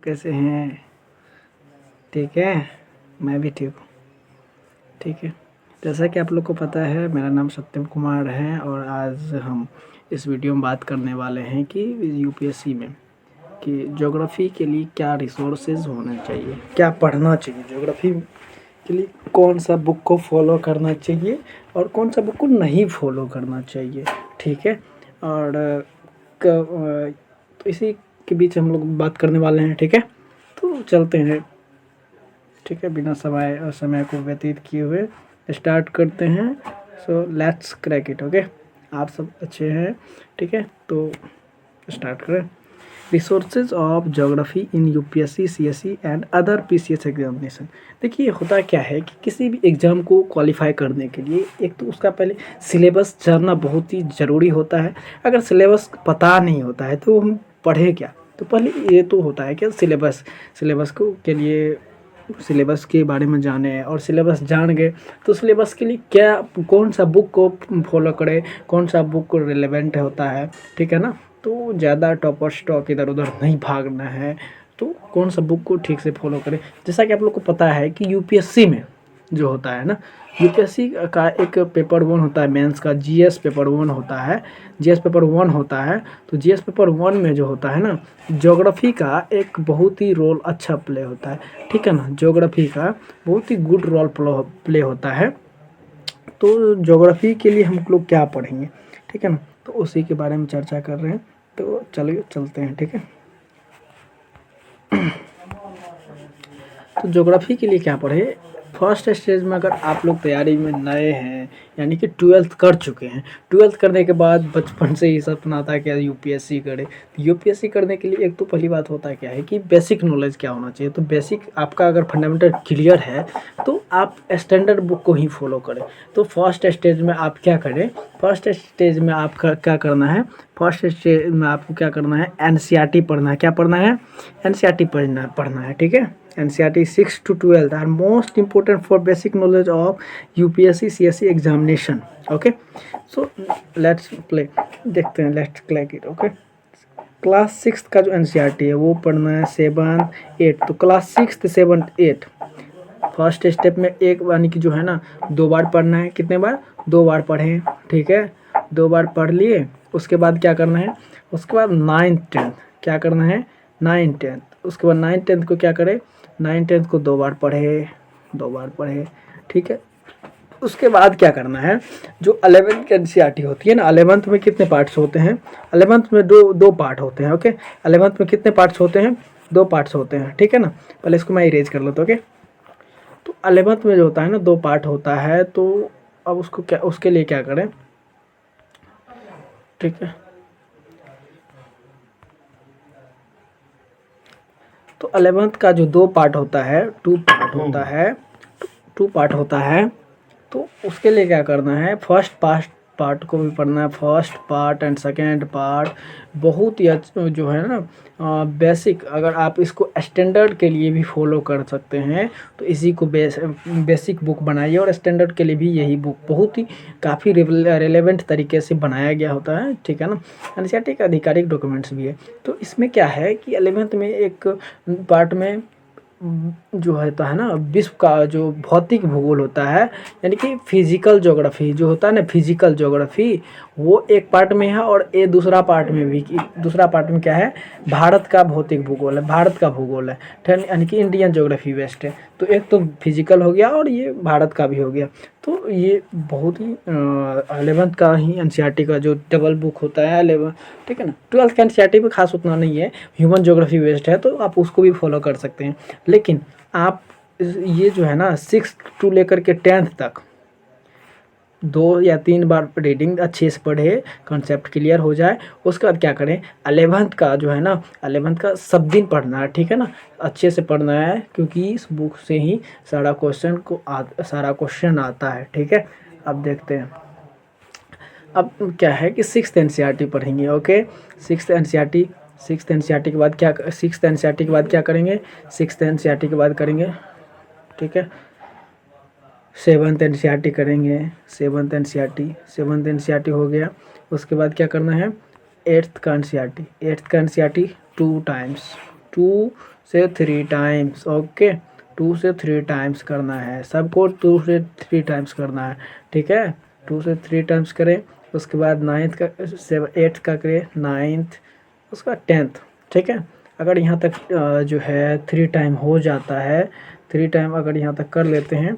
कैसे हैं? ठीक है, मैं भी ठीक हूँ। ठीक है, जैसा कि आप लोग को पता है मेरा नाम सत्यम कुमार है और आज हम इस वीडियो में बात करने वाले हैं कि यूपीएससी में कि ज्योग्राफी के लिए क्या रिसोर्सेज होने चाहिए, क्या पढ़ना चाहिए ज्योग्राफी के लिए, कौन सा बुक को फॉलो करना चाहिए और कौन सा बुक को नहीं फॉलो करना चाहिए। ठीक है, और तो इसी के बीच हम लोग बात करने वाले हैं। ठीक है, तो चलते हैं। ठीक है, बिना समय को व्यतीत किए हुए स्टार्ट करते हैं। So let's crack it. Okay, आप सब अच्छे हैं? ठीक है, तो स्टार्ट करें। Resources of geography in UPSC CSE and other PCS examination. देखिए, होता क्या है कि किसी भी एग्ज़ाम को क्वालिफाई करने के लिए एक तो उसका पहले सिलेबस जानना बहुत ही ज़रूरी होता है। अगर सिलेबस पता नहीं होता है तो हम पढ़े क्या? तो पहले ये तो होता है कि सिलेबस को के लिए सिलेबस के बारे में जाने, और सिलेबस जान गए तो सिलेबस के लिए क्या, कौन सा बुक को फॉलो करें, कौन सा बुक रिलेवेंट होता है। ठीक है ना, तो ज़्यादा टॉपर स्टॉक इधर उधर नहीं भागना है, तो कौन सा बुक को ठीक से फॉलो करें। जैसा कि आप लोग को पता है कि यूपीएससी में जो होता है ना, यूपीएससी का एक पेपर 1 होता है मेंस का, जीएस पेपर 1 होता है, जीएस पेपर 1 होता है। तो जीएस पेपर 1 में जो होता है ना, ज्योग्राफी का एक बहुत ही रोल अच्छा प्ले होता है। ठीक है ना, ज्योग्राफी का बहुत ही गुड रोल प्ले होता है। तो ज्योग्राफी के लिए हम लोग क्या पढ़ेंगे? ठीक है ना, तो उसी के बारे में चर्चा कर रहे हैं। तो चलिए चलते हैं। ठीक है, तो ज्योग्राफी के लिए क्या पढ़े? फर्स्ट स्टेज में अगर आप लोग तैयारी में नए हैं, यानी कि 12th कर चुके हैं, 12th करने के बाद बचपन से ही सपना था कि यूपीएससी करें। तो यूपीएससी करने के लिए एक तो पहली बात होता है क्या है कि बेसिक नॉलेज क्या होना चाहिए। तो बेसिक आपका अगर फंडामेंटल क्लियर है तो आप स्टैंडर्ड बुक को ही फॉलो करें। तो फर्स्ट स्टेज में आप क्या करें? फर्स्ट स्टेज में आपका क्या करना है? फर्स्ट स्टेज में आपको क्या करना है? एनसीईआरटी पढ़ना है। क्या पढ़ना है? एनसीईआरटी पढ़ना है। ठीक है, NCERT 6 to 12 are most important for basic knowledge of UPSC CSE examination. Okay, so let's play, देखते हैं, let's crack it. Okay, class 6 का जो NCERT है वो पढ़ना है 7, 8। तो क्लास 6, 7, 8 फर्स्ट स्टेप में एक यानी कि जो है ना 2 बार पढ़ना है। कितने बार? 2 बार पढ़ें। ठीक है, 2 बार पढ़ लिए। उसके बाद क्या करना है? उसके बाद 9th 10th क्या करना है? 9th 10th। उसके बाद 9th 10th को क्या करें? 9th 10th को 2 बार पढ़े, 2 बार पढ़े। ठीक है, उसके बाद क्या करना है? जो 11th की एनसीईआरटी होती है ना, 11th में कितने पार्ट्स होते हैं? 11th में दो पार्ट होते हैं। ओके, 11th में कितने पार्ट्स होते हैं? 2 पार्ट्स होते हैं। ठीक है ना, पहले इसको मैं इरेज कर लेता हूँ। ओके, तो 11th में जो होता है ना 2 पार्ट होता है। तो अब उसको क्या, उसके लिए क्या करें? ठीक है, तो 11th का जो 2 पार्ट होता है, 2 पार्ट होता है, 2 पार्ट होता है। तो उसके लिए क्या करना है? फर्स्ट पार्ट को भी पढ़ना है, first part and second part. बहुत ही जो है ना बेसिक, अगर आप इसको स्टैंडर्ड के लिए भी फॉलो कर सकते हैं तो इसी को बेसिक बुक बनाइए। और स्टैंडर्ड के लिए भी यही बुक बहुत ही काफ़ी रिलेवेंट तरीके से बनाया गया होता है। ठीक है ना, एनसीईआरटी का आधिकारिक डॉक्यूमेंट्स भी है। तो इसमें क्या है कि 11th में एक पार्ट में जो होता है ना विश्व का जो भौतिक भूगोल होता है, यानी कि फिजिकल ज्योग्राफी जो होता है ना, फिजिकल ज्योग्राफी, वो एक पार्ट में है। और ये दूसरा पार्ट में भी, दूसरा पार्ट में क्या है? भारत का भौतिक भूगोल है, भारत का भूगोल है, यानी कि इंडियन ज्योग्राफी वेस्ट है। तो एक तो फिजिकल हो गया और ये भारत का भी हो गया। तो ये बहुत ही 11th का ही एनसीईआरटी का जो डबल बुक होता है 11। ठीक है ना, 12th का एनसीईआरटी में खास उतना नहीं है, ह्यूमन ज्योग्राफी वेस्ट है, तो आप उसको भी फॉलो कर सकते हैं। लेकिन आप ये जो है ना 6 टू लेकर के 10th तक 2 या 3 बार रीडिंग अच्छे से पढ़े, कॉन्सेप्ट क्लियर हो जाए। उसके बाद क्या करें? 11th का जो है ना, 11th का सब दिन पढ़ना है। ठीक है ना, अच्छे से पढ़ना है, क्योंकि इस बुक से ही सारा क्वेश्चन आता है। ठीक है, अब देखते हैं। अब क्या है कि 6th एनसीईआरटी पढ़ेंगे। Okay, 6th NCERT, 6th NCERT के बाद क्या, 6th एनसीईआरटी के बाद क्या करेंगे? 6th एनसीईआरटी के बाद करेंगे, ठीक है, 7th एनसीईआरटी करेंगे। 7th एनसीईआरटी हो गया। उसके बाद क्या करना है? 8th का एनसीईआरटी, 8th का एनसीईआरटी 2 टाइम्स, 2 से 3 टाइम्स। ओके, 2 से 3 टाइम्स करना है, सबको 2 से 3 टाइम्स करना है, ठीक है। 2 से 3 टाइम्स करें, उसके बाद 9th का 8th का करें, 9th, उसका 10th, ठीक है। अगर यहाँ तक जो है 3 टाइम हो जाता है, 3 टाइम अगर यहाँ तक कर लेते हैं,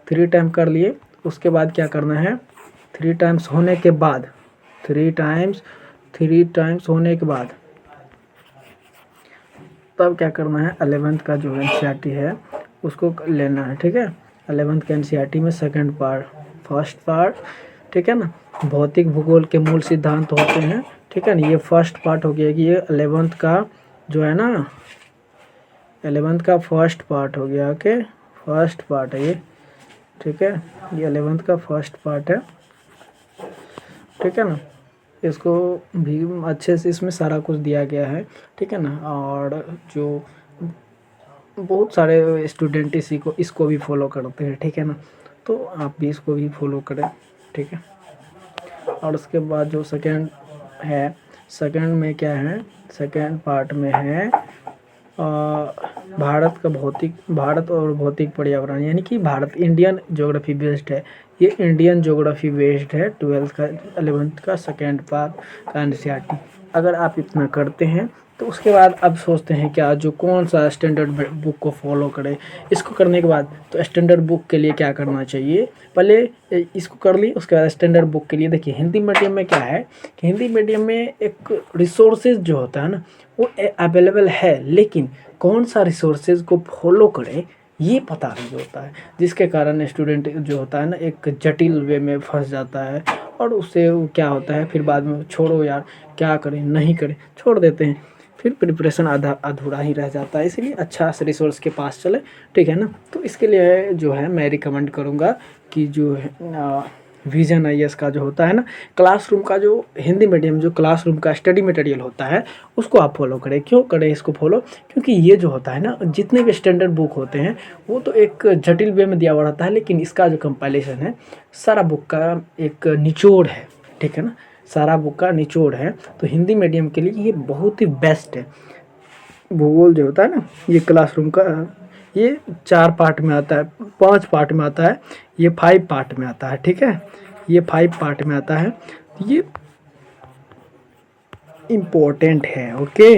3 टाइम कर लिए, उसके बाद क्या करना है, 3 टाइम्स होने के बाद, 3 टाइम्स होने के बाद तब क्या करना है, 11th का जो एनसीईआरटी है उसको लेना है, ठीक है। 11th के एनसीईआरटी में सेकंड पार्ट, फर्स्ट पार्ट, ठीक है ना, भौतिक भूगोल के मूल सिद्धांत होते हैं, ठीक है ना। ये फर्स्ट पार्ट हो गया कि ये 11th का जो है ना, 11th का फर्स्ट पार्ट हो गया। ओके, फर्स्ट पार्ट है ये, ठीक है, ये 11th का फर्स्ट पार्ट है, ठीक है ना। इसको भी अच्छे से इसमें सारा कुछ दिया गया है, ठीक है ना। और जो बहुत सारे स्टूडेंट इसी को इसको भी फॉलो करते हैं, ठीक है ना, तो आप भी इसको भी फॉलो करें, ठीक है। और उसके बाद जो सेकंड है, सेकंड में क्या है, सेकंड पार्ट में है भारत और भौतिक पर्यावरण, यानी कि भारत इंडियन ज्योग्राफी बेस्ड है, ये इंडियन ज्योग्राफी बेस्ड है 12th का 11th का सेकेंड पार्ट का एनसीईआरटी। अगर आप इतना करते हैं तो उसके बाद अब सोचते हैं क्या जो कौन सा स्टैंडर्ड बुक को फॉलो करें। इसको करने के बाद तो स्टैंडर्ड बुक के लिए क्या करना चाहिए, पहले इसको कर ली, उसके बाद स्टैंडर्ड बुक के लिए देखिए हिंदी मीडियम में क्या है कि हिंदी मीडियम में एक रिसोर्सेज जो होता है ना वो अवेलेबल है, लेकिन कौन सा रिसोर्सेज को फॉलो करें ये पता नहीं होता है, जिसके कारण स्टूडेंट जो होता है ना एक जटिल वे में फंस जाता है, और उससे वो क्या होता है फिर बाद में छोड़ो यार क्या करें नहीं करें छोड़ देते हैं, फिर प्रिपरेशन आधा अधूरा ही रह जाता है। इसलिए अच्छा से रिसोर्स के पास चले, ठीक है ना। तो इसके लिए जो है मैं रिकमेंड करूँगा कि जो है विजन आईएएस का जो होता है ना क्लासरूम का, जो हिंदी मीडियम जो क्लासरूम का स्टडी मटेरियल होता है उसको आप फॉलो करें। क्यों करें इसको फॉलो, क्योंकि ये जो होता है ना जितने भी स्टैंडर्ड बुक होते हैं वो तो एक जटिल वे में दिया हुआ रहता है, लेकिन इसका जो कंपाइलेशन है सारा बुक का एक निचोड़ है, ठीक है ना, सारा बुक का निचोड़ है। तो हिंदी मीडियम के लिए ये बहुत ही बेस्ट है। भूगोल जो होता है ना ये क्लासरूम का, ये 4 पार्ट में आता है, 5 पार्ट में आता है, ये 5 पार्ट में आता है, ठीक है, ये 5 पार्ट में आता है, ये इम्पोर्टेंट है। ओके,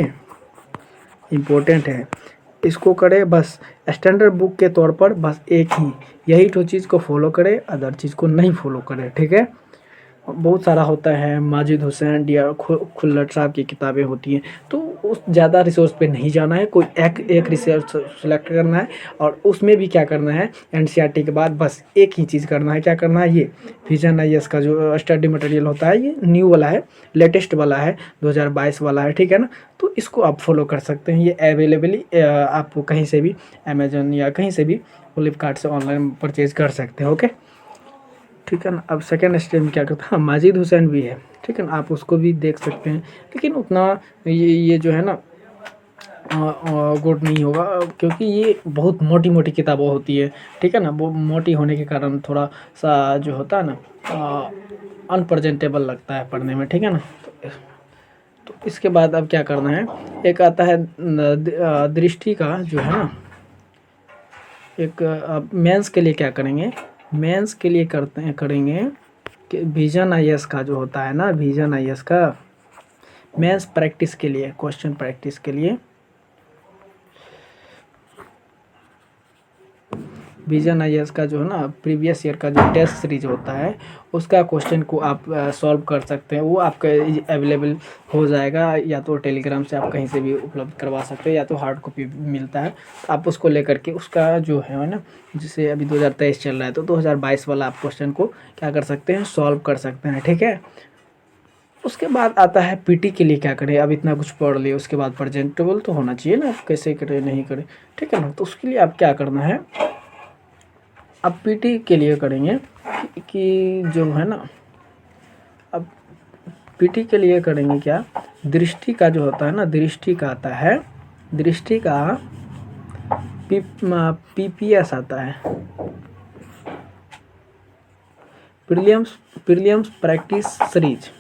इम्पोर्टेंट है, इसको करें बस स्टैंडर्ड बुक के तौर पर, बस एक ही यही तो चीज़ को फॉलो करें, अदर चीज़ को नहीं फॉलो करें, ठीक है। बहुत सारा होता है, माजिद हुसैन डी आर खुल्लर साहब की किताबें होती हैं, तो उस ज़्यादा रिसोर्स पे नहीं जाना है, कोई एक रिसोर्स सेलेक्ट करना है, और उसमें भी क्या करना है एनसीईआरटी के बाद बस एक ही चीज़ करना है, क्या करना है, ये विजन आईएएस का जो स्टडी मटेरियल होता है ये न्यू वाला है, लेटेस्ट वाला है, 2022 वाला है, ठीक है ना। तो इसको आप फॉलो कर सकते हैं, ये अवेलेबली आप कहीं से भी अमेजन या कहीं से भी फ्लिपकार्ट से ऑनलाइन परचेज कर सकते हैं। ओके, ठीक है ना। अब सेकेंड स्टेज में क्या करता है, माजिद हुसैन भी है, ठीक है ना, आप उसको भी देख सकते हैं, लेकिन उतना ये जो है ना गुड नहीं होगा, क्योंकि ये बहुत मोटी मोटी किताबें होती है, ठीक है ना, वो मोटी होने के कारण थोड़ा सा जो होता है ना अनप्रजेंटेबल लगता है पढ़ने में, ठीक है ना। तो इसके बाद अब क्या करना है, एक आता है दृष्टि का जो है ना, एक मेंस के लिए क्या करेंगे, मेंस के लिए करेंगे कि विजन आईएएस का जो होता है ना, विजन आईएएस का मेंस प्रैक्टिस के लिए, क्वेश्चन प्रैक्टिस के लिए विजन आईएएस का जो है ना प्रीवियस ईयर का जो टेस्ट सीरीज होता है उसका क्वेश्चन को आप सॉल्व कर सकते हैं, वो आपका अवेलेबल हो जाएगा, या तो टेलीग्राम से आप कहीं से भी उपलब्ध करवा सकते हैं, या तो हार्ड कॉपी मिलता है, आप उसको लेकर के उसका जो है ना, जिसे अभी 2023 चल रहा है तो 2022 वाला आप क्वेश्चन को क्या कर सकते हैं, सॉल्व कर सकते हैं, ठीक है। उसके बाद आता है पीटी के लिए क्या करें, अब इतना कुछ पढ़ लिए उसके बाद प्रेजेंटेबल तो होना चाहिए ना, कैसे करें नहीं करें, ठीक है ना। तो उसके लिए आप क्या करना है, अब पीटी के लिए करेंगे कि जो है ना, अब पीटी के लिए करेंगे क्या, दृष्टि का जो होता है ना, दृष्टि का आता है, दृष्टि का पीपीएस आता है, प्रीलिम्स प्रैक्टिस सीरीज,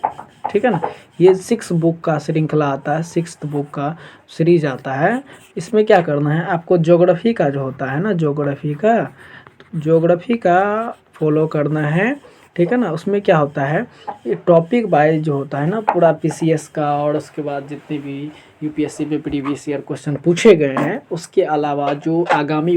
ठीक है ना। ये 6 बुक का श्रृंखला आता है, 6th बुक का सीरीज आता है। इसमें क्या करना है आपको, ज्योग्राफी का जो होता है ना, ज्योग्राफी का फॉलो करना है, ठीक है ना। उसमें क्या होता है, ये टॉपिक वाइज जो होता है ना पूरा पीसीएस का, और उसके बाद जितने भी यूपीएससी में प्रीवियस ईयर क्वेश्चन पूछे गए हैं, उसके अलावा जो आगामी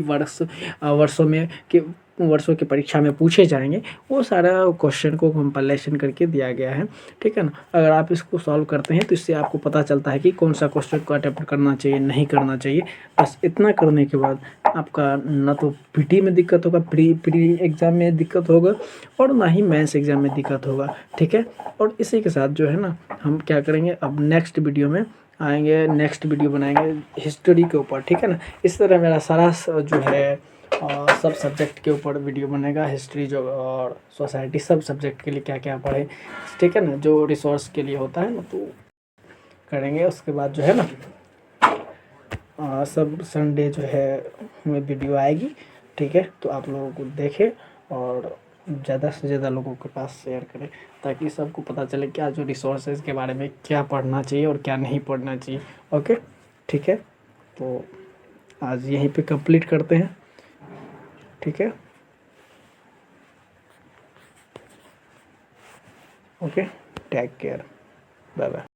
वर्षों की परीक्षा में पूछे जाएंगे, वो सारा क्वेश्चन को कंपाइलेशन करके दिया गया है, ठीक है ना। अगर आप इसको सॉल्व करते हैं तो इससे आपको पता चलता है कि कौन सा क्वेश्चन को अटेम्प्ट करना चाहिए, नहीं करना चाहिए। बस इतना करने के बाद आपका ना तो पीटी में दिक्कत होगा, प्री एग्ज़ाम में दिक्कत होगा, और ना ही मेंस एग्ज़ाम में दिक्कत होगा, ठीक है। और इसी के साथ जो है ना हम क्या करेंगे, अब नेक्स्ट वीडियो में आएंगे, नेक्स्ट वीडियो बनाएंगे हिस्ट्री के ऊपर, ठीक है ना। इस तरह मेरा सारा जो है सब सब्जेक्ट के ऊपर वीडियो बनेगा, हिस्ट्री जो और सोसाइटी, सब सब्जेक्ट के लिए क्या क्या पढ़े, ठीक है ना, जो रिसोर्स के लिए होता है ना, तो करेंगे। उसके बाद जो है ना सब संडे जो है में वीडियो आएगी, ठीक है। तो आप लोगों को देखें और ज़्यादा से ज़्यादा लोगों के पास शेयर करें, ताकि सबको पता चले क्या जो रिसोर्सेज के बारे में क्या पढ़ना चाहिए और क्या नहीं पढ़ना चाहिए। ओके, ठीक है। तो आज यहीं पे कंप्लीट करते हैं, ठीक है। Okay, take care, bye bye.